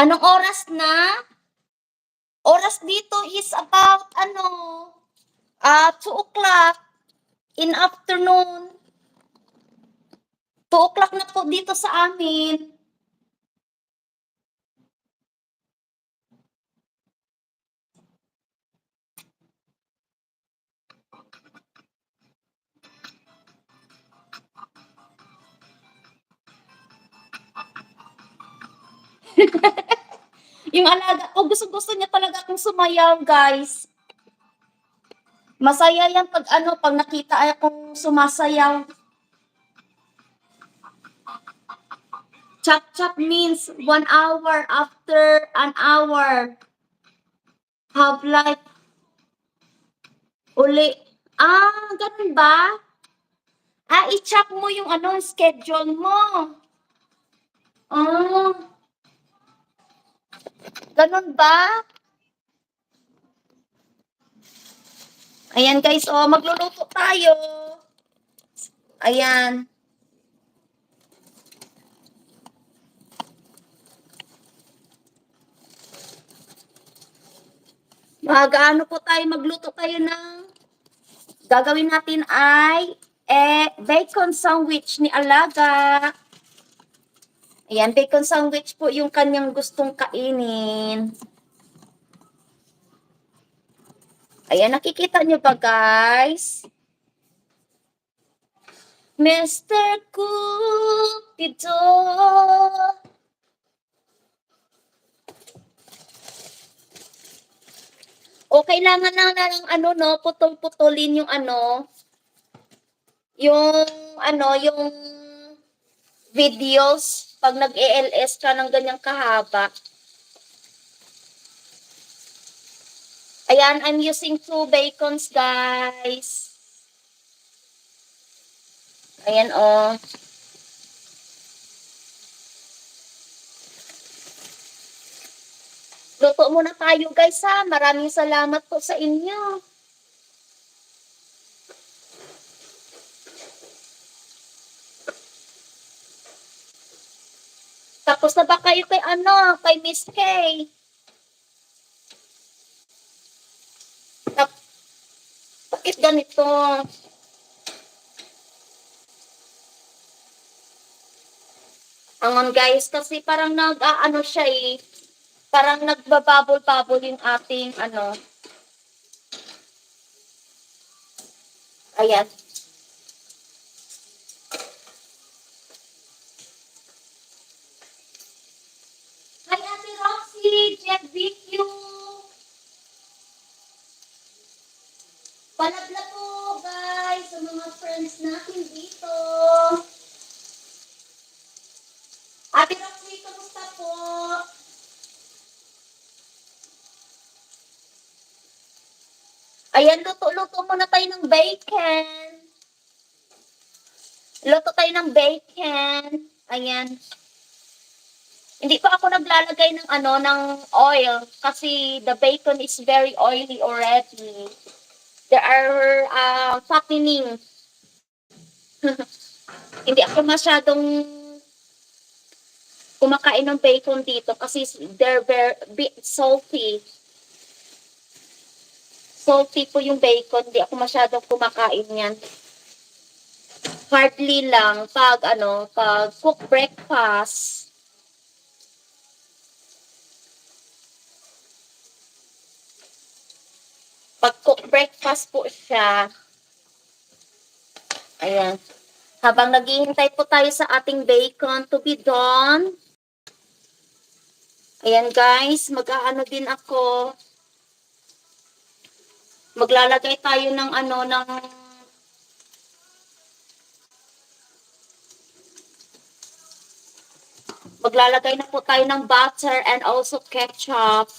Anong oras na? Oras dito is about 2 o'clock in afternoon. 2 o'clock na po dito sa amin. Yung alaga ko, gusto niya talaga akong sumayaw, guys. Masaya yan pag nakita akong sumasayaw. Chop-chop means 1 hour after an hour. Have like uli. Ganun ba? I-chop mo yung schedule mo. Ganun ba? Ayan guys, magluluto tayo. Ayan. Magluto tayo ng gagawin natin ay bacon sandwich ni Alaga. Ayan, bacon sandwich po yung kanyang gustong kainin. Ayan, nakikita nyo ba guys? Mr. Cupido. Kailangan na ng putol-putulin yung yung videos pag nag-ELS ka ng ganyang kahaba. Ayan, I'm using 2 bacons, guys. Ayan, Luto muna tayo, guys, ha. Maraming salamat po sa inyo. Tapos na ba kayo kay Miss Kay? Bakit ganito? Angon guys, kasi parang siya parang nagbababol-babol yung ating Ayan. Hi, Ate Roxy, Jet Video. Palabla po, guys, sa mga friends natin dito. Ate Roxy, kamusta po? Ayan, luto-luto muna tayo ng bacon. Luto tayo ng bacon. Ayan. Hindi pa ako naglalagay ng oil kasi the bacon is very oily already. There are fattening. Hindi ako masyadong kumakain ng bacon dito kasi they're very salty. Salty po yung bacon. Hindi ako masyadong kumakain yan. Hardly lang pag cook breakfast. Pag cook breakfast po siya. Ayan. Habang naghihintay po tayo sa ating bacon to be done. Ayan guys, mag-aano din ako. Maglalagay tayo ng maglalagay na po tayo ng butter and also ketchup.